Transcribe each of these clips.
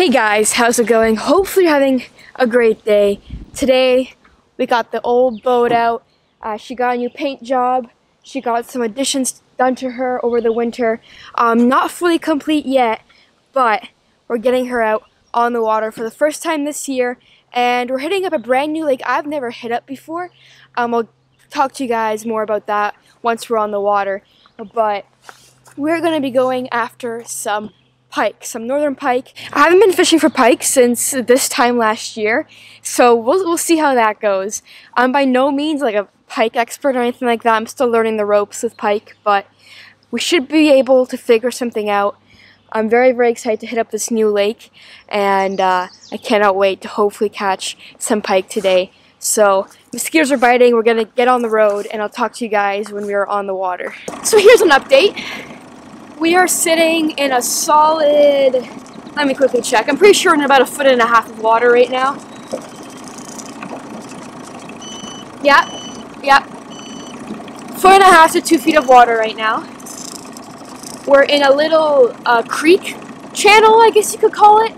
Hey guys, how's it going? Hopefully you're having a great day. Today we got the old boat out. She got a new paint job. She got some additions done to her over the winter. Not fully complete yet, but we're getting her out on the water for the first time this year. And we're hitting up a brand new lake I've never hit up before. I'll talk to you guys more about that once we're on the water. But we're going to be going after some pike, some northern pike. I haven't been fishing for pike since this time last year, so we'll see how that goes. I'm by no means like a pike expert or anything like that. I'm still learning the ropes with pike, but we should be able to figure something out. I'm very, very excited to hit up this new lake, and I cannot wait to hopefully catch some pike today. So mosquitoes are biting, we're gonna get on the road, and I'll talk to you guys when we are on the water. So here's an update. We are sitting in a solid, let me quickly check, I'm pretty sure we're in about 1.5 feet of water right now. Yep. 1.5 to 2 feet of water right now. We're in a little creek channel, I guess you could call it,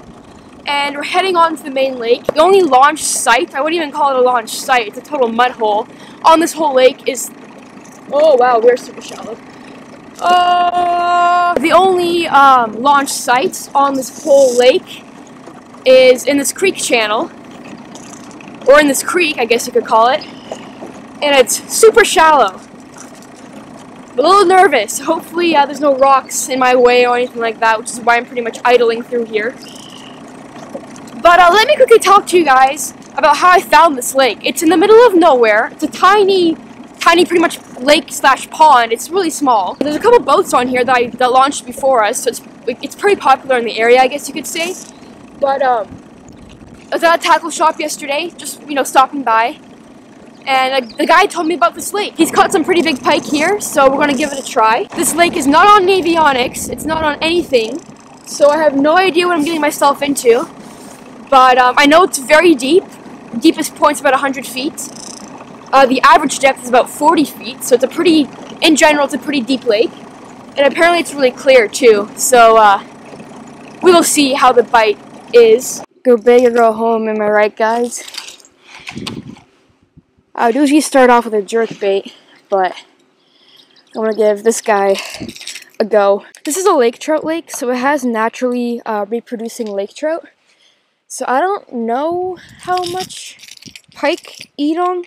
and we're heading on to the main lake. The only launch site, I wouldn't even call it a launch site, it's a total mud hole, on this whole lake is, oh wow, we're super shallow. The only launch site on this whole lake is in this creek channel, or in this creek, I guess you could call it, and it's super shallow. I'm a little nervous. Hopefully there's no rocks in my way or anything like that, which is why I'm pretty much idling through here. But let me quickly talk to you guys about how I found this lake. It's in the middle of nowhere. It's a tiny pretty much lake slash pond. It's really small. There's a couple boats on here that launched before us, so it's pretty popular in the area, I guess you could say. But I was at a tackle shop yesterday, just stopping by, and the guy told me about this lake. He's caught some pretty big pike here, so we're gonna give it a try. This lake is not on Navionics, it's not on anything, so I have no idea what I'm getting myself into. But I know it's very deep. The deepest point's about 100 feet. The average depth is about 40 feet, so in general, it's a pretty deep lake. And apparently it's really clear too, so we will see how the bite is. Go big or go home, am I right, guys? I would usually start off with a jerkbait, but I'm going to give this guy a go. This is a lake trout lake, so it has naturally reproducing lake trout. So I don't know how much pike eat on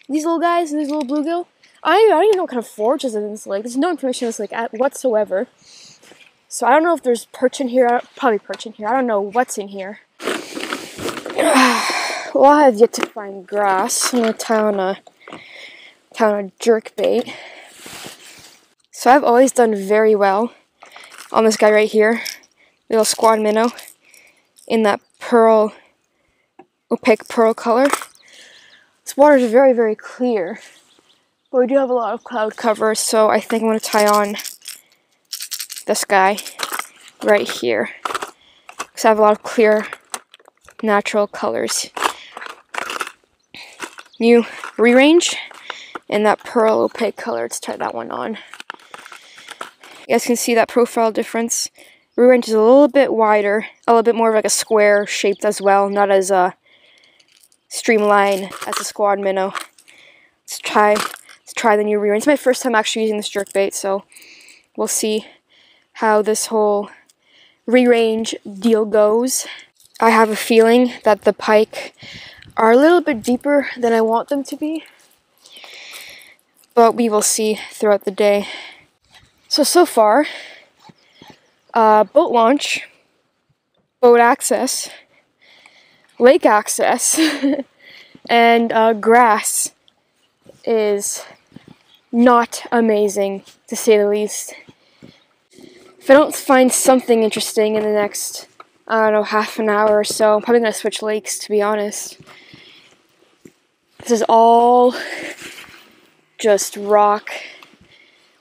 these little guys, these little bluegill. I don't even know what kind of forages are in this lake. There's no information on this lake whatsoever. So I don't know if there's perch in here. Probably perch in here. I don't know what's in here. Well, I have yet to find grass. I'm going to tie on a jerkbait. So I've always done very well on this guy right here. Little squad minnow in that opaque pearl color. This water is very, very clear, but we do have a lot of cloud cover, so I think I'm going to tie on this guy right here, because I have a lot of clear, natural colors. New re-range, and that pearl opaque color, let's tie that one on. You guys can see that profile difference. Re-range is a little bit wider, a little bit more of like a square shaped as well, not as streamline as a squad minnow. Let's try the new re-range. It's my first time actually using this jerkbait, so we'll see how this whole re-range deal goes. I have a feeling that the pike are a little bit deeper than I want them to be, but we will see throughout the day. So far, boat launch, boat access, lake access, and grass is not amazing, to say the least. If I don't find something interesting in the next, I don't know, half an hour or so, I'm probably going to switch lakes, to be honest. This is all just rock,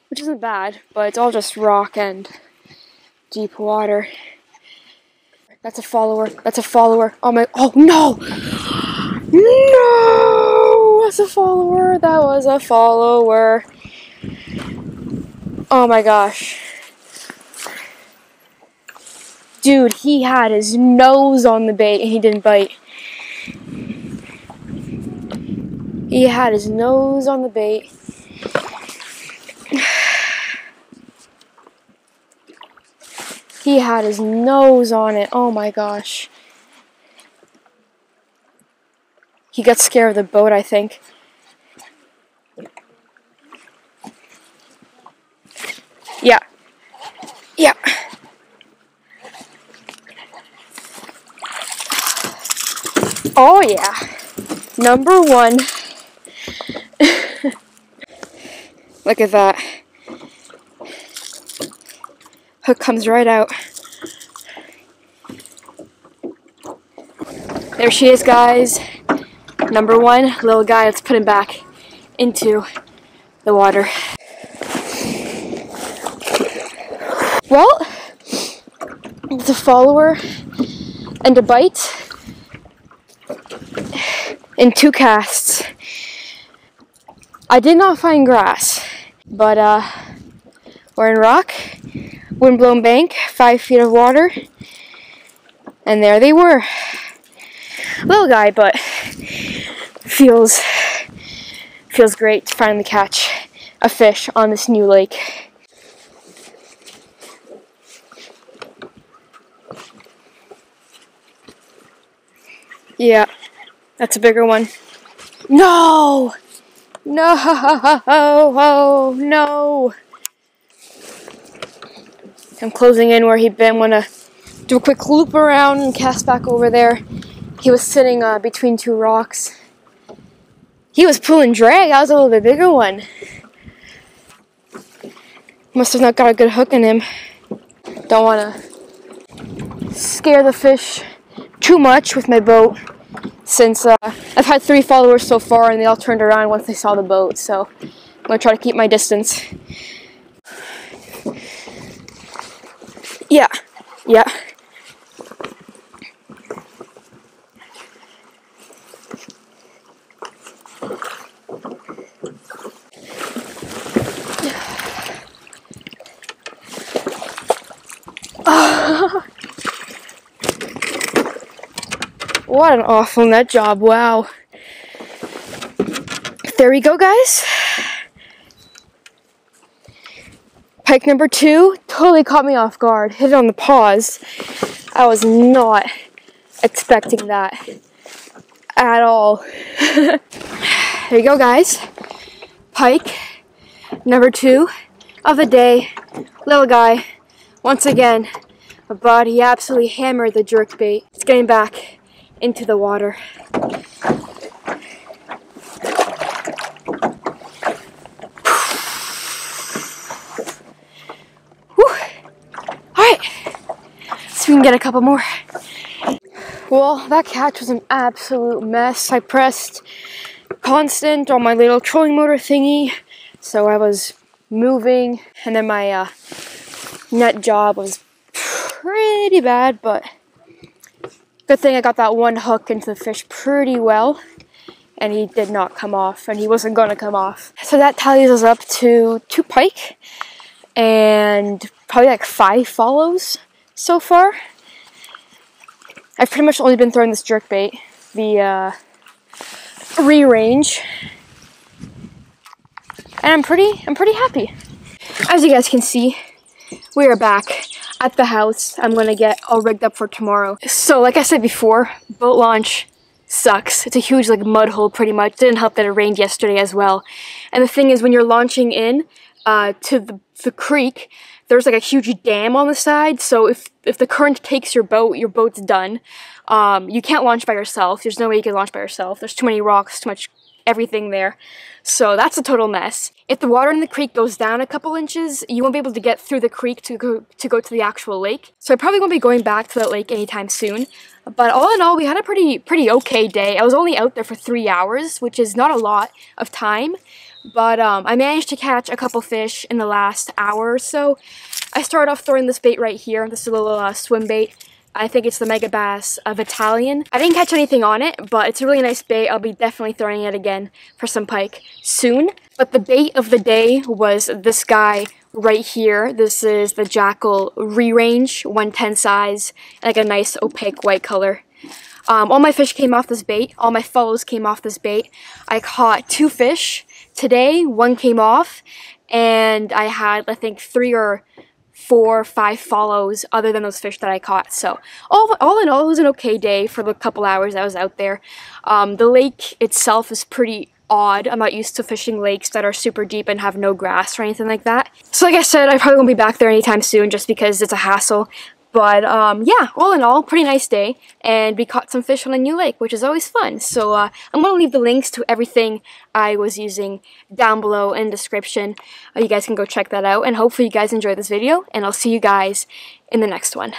which isn't bad, but it's all just rock and deep water. That's a follower. That's a follower. Oh no! No! That's a follower. That was a follower. Oh my gosh. Dude, he had his nose on the bait and he didn't bite. He had his nose on the bait. He had his nose on it. Oh my gosh. He got scared of the boat, I think. Yeah. Yeah. Oh yeah. Number one. Look at that. Hook comes right out. There she is, guys. Number one, little guy. Let's put him back into the water. Well, it's a follower and a bite in 2 casts. I did not find grass, but we're in rock, windblown bank, 5 feet of water, and there they were. Little guy, but feels great to finally catch a fish on this new lake. Yeah, that's a bigger one. No! No! No! I'm closing in where he'd been. I'm gonna do a quick loop around and cast back over there. He was sitting between 2 rocks. He was pulling drag. That was a little bit bigger one. Must have not got a good hook in him. Don't want to scare the fish too much with my boat, since I've had 3 followers so far and they all turned around once they saw the boat, so I'm going to try to keep my distance. Yeah, yeah. What an awful net job, wow. There we go, guys. Pike number 2 totally caught me off guard. Hit it on the paws. I was not expecting that at all. There you go, guys. Pike number 2 of the day. Little guy, once again, but he absolutely hammered the jerk bait. It's getting back into the water. Alright, so we can get a couple more. Well, that catch was an absolute mess. I pressed constant on my little trolling motor thingy, so I was moving, and then my net job was pretty bad, but good thing I got that one hook into the fish pretty well, and he did not come off, and he wasn't going to come off. So that tallies us up to 2 pike, and probably like 5 follows so far. I've pretty much only been throwing this jerkbait, the re-range, and I'm pretty happy. As you guys can see, we are back at the house. I'm gonna get all rigged up for tomorrow. So like I said before, boat launch sucks. It's a huge like mud hole pretty much. Didn't help that it rained yesterday as well. And the thing is, when you're launching in to the creek, there's like a huge dam on the side, so if the current takes your boat's done. You can't launch by yourself. There's no way you can launch by yourself. There's too many rocks, too much everything there. So that's a total mess. If the water in the creek goes down a couple inches, you won't be able to get through the creek to go to the actual lake. So I probably won't be going back to that lake anytime soon. But all in all, we had a pretty okay day. I was only out there for 3 hours, which is not a lot of time. But I managed to catch a couple fish in the last hour or so. I started off throwing this bait right here. This is a little swim bait I think it's the Mega Bass of Italian. I didn't catch anything on it, but it's a really nice bait. I'll be definitely throwing it again for some pike soon. But the bait of the day was this guy right here. This is the Jackal Re-Range, 110 size, like a nice opaque white color. All my fish came off this bait. All my follows came off this bait. I caught 2 fish today. 1 came off, and I had, I think, 3 or 4 or 5 follows other than those fish that I caught. So all in all, it was an okay day for the couple hours I was out there. The lake itself is pretty odd. I'm not used to fishing lakes that are super deep and have no grass or anything like that. So like I said, I probably won't be back there anytime soon just because it's a hassle. But yeah, all in all, pretty nice day, and we caught some fish on a new lake, which is always fun. So I'm going to leave the links to everything I was using down below in the description. You guys can go check that out, and hopefully you guys enjoyed this video, and I'll see you guys in the next one.